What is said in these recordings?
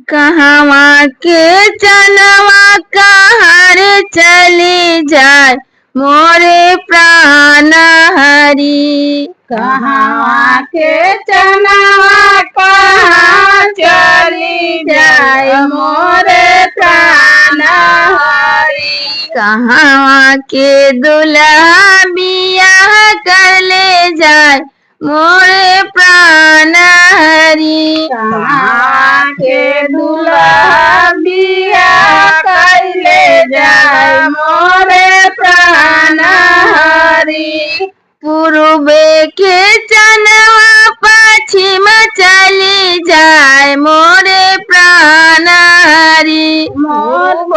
कहवा के चनवा कहर चली जाए मोरे प्राण हरि। कहवा के चनवा कहाँ चली जाए मोरे प्राण हरि। कहवा के दुल्हा बियाह कर ले जाए मोरे प्राण हरि। कहाँ के दूल्हा बियाह कर ले जाए मोरे प्राण हरि। पूर्वे के चनवा पश्चिम चली जाए मोरे प्राण हरि। पूर्व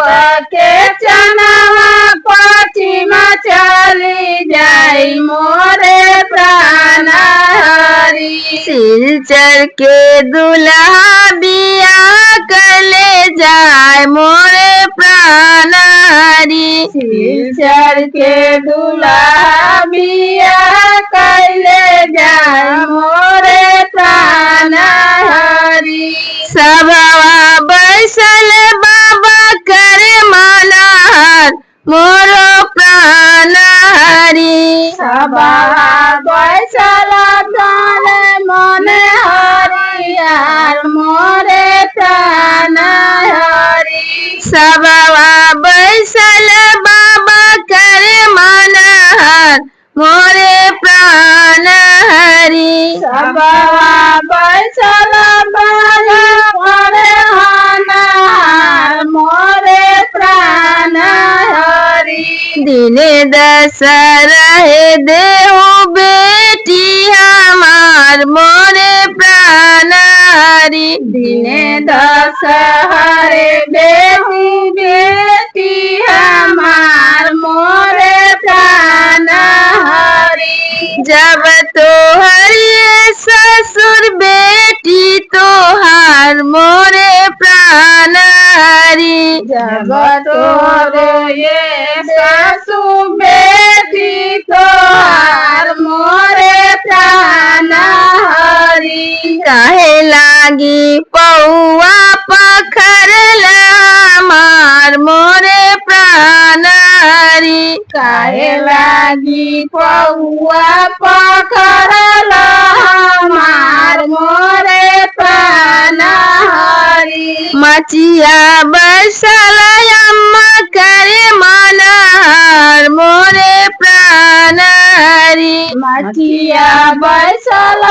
के चनवा पश्चिम चली जाए मोरे प्राण हरि। सिलचर के दुल्हा बियाह कर ले जाए मोरे प्राण हरि। सिलचर के दूल्हा बियाह कर ले जाए मोरे प्राण हरि। सभवा बैसल बाबा करे मनहर मोरो प्राण हरि। सभा बैसल गाने मन हरियार मोरे प्राण हरि। सभवा बैसल बाबा करे मनहर मोरे प्राण हरि। सभा बैसल बाबा करे हनार मोरे प्राण हरि। दिने दस रहे देहु बेटी हमार मोरे प्राण हरि। दिने दस हरे देहु बेटी हमार मोरे प्राण हरि। जब तो हरिये ससुर बेटी तोहार मोरे प्राण हरि। जब तोरे ये सासु बेटी तोहार मोरे प्राण हरि। काहे लागी पौआ पखरल हमार मोरे प्राण हरि। काहे लागी पौआ पखरल हमार मोरे प्राण हरि। मचिया बरसल अम्मा करे मनहर मोरे प्राण हरि। मचिया बैसल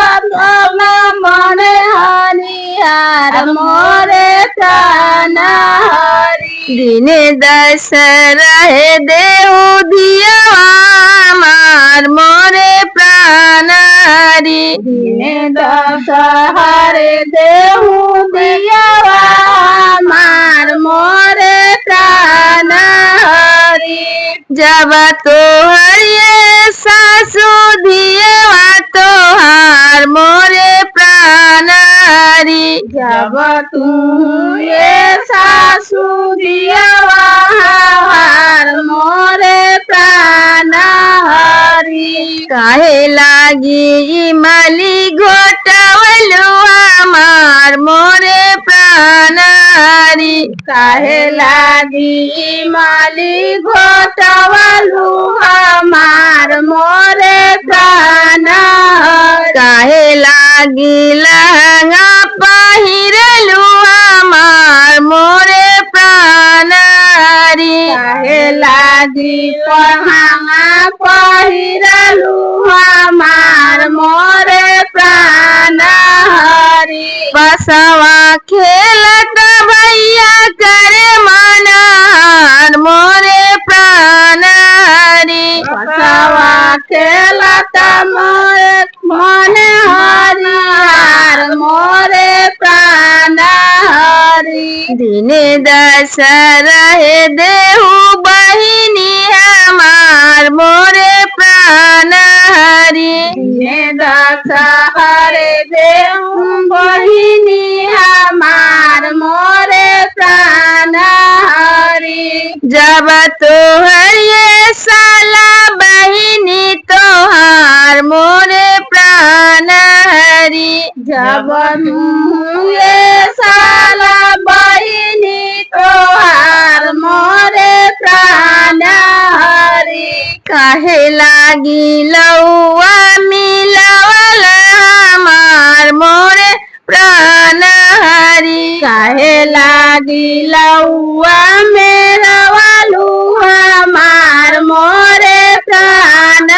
मन हरियार मोरे प्राण हरि। दिने दस रहे देहु धियवा हमार मोरे प्राण हरि। दिने दस हरे देहु दियवा हमार मोरे प्राण हरि। जब तो हरिये सासु धियवा तोहार मोरे प्राण हरि। जब तू ये सासु दियवा हमार मोरे प्राण हरि। काहे लागी इमली घोटवलु हमार मोरे प्राण हरि। काहे लागी माली घोटवलु हमार मोरे प्राण हरि। काहे लागी लहंगा पहिरलु हमार मोरे प्राण हरि। काहे लागी पहांगा पहिरलु हमार मोरे प्राण हरि। बसवा खेलत भैया करे मनहर मोरे प्राण हरि। बसवा खेलत मोरे मन हरियार मोरे प्राण हरि। दिने दस रहे देहु बहिनी हमार मोरे प्राण हरि। दिने दस हरे देहु बहिनी हमार मोरे प्राण हरि। जब तो हरिये साला बहिनी तोहार मोरे प्राण हरि। जब तू ये साला तोहार मोरे प्राण हरि काहे लागी लौआ मिलावल हमार मोरे प्राण हरि काहे लागी लौआ मेरा वालू हमार मोरे प्राण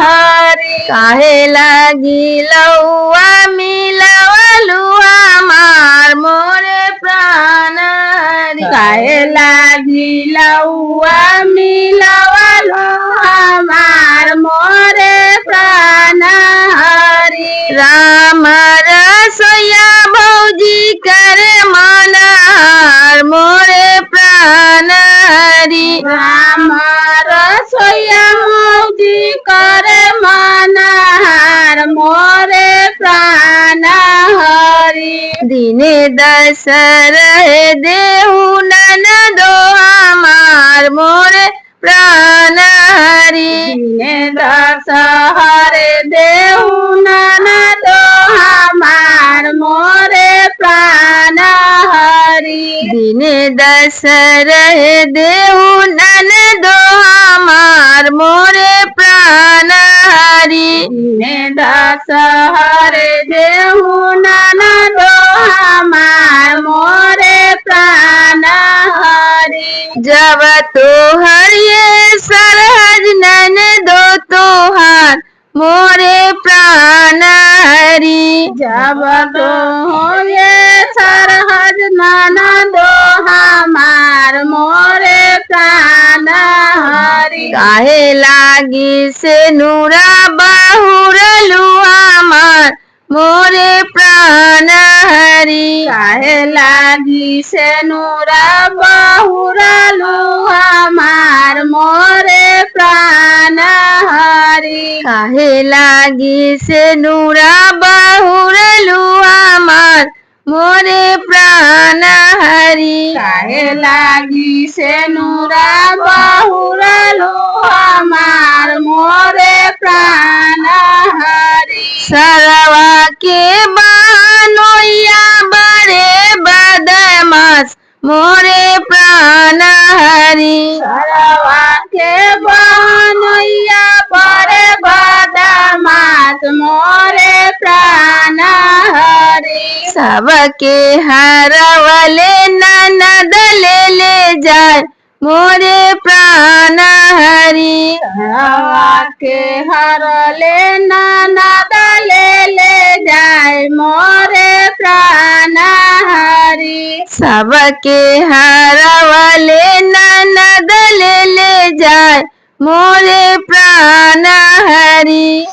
हरि काहे लागी लौआ मिलावलू हमार मोरे प्राण हरि काहे लागी लौआ मिलावलो हमार मोरे प्राण हरि राम रसोया भौजी कर मनार मोरे प्राण हरि राम रसोया मौजी करे मनहार मोरे प्राण हरि दिने दशरहे देहु ननदो हमार मोरे प्राण हरि दिने दशहरे देहु ननदो हमार मोरे प्राण हरि दिने दशरहे देहु ननदो हमार मोरे प्राण हरि दिने दशहरे देहु ननदो हमार मोरे प्राण हरि जब तोहर ये सरहज ननदो तोहार मोरे प्राण हरि जब तो ये सरहद ननदो हमार मोरे प्राण हरि काहे लागी से नूरा बहुरलू हमार मोरे प्राण हरि काहे लागी से नूरा बहुरलू हमार मोरे प्राण हरि काहे लागी से नूरा बहुरलू हमार मोरे प्राण हरि काहे लागी से नूरा बहुरलू हमार मोरे प्राण हरि सरवा के बहनोइया बड़े बदमाश मोरे प्राण हरि सरवा के बनैया बड़े बदमाश मोरे प्राण हरि सबके हरवले ननद ले जाए मोरे प्राण हरि सरवा के हरले ननद ले जाए मोरे प्राण हरि सबके हरवले ननद ले जाए मोरे प्राण हरि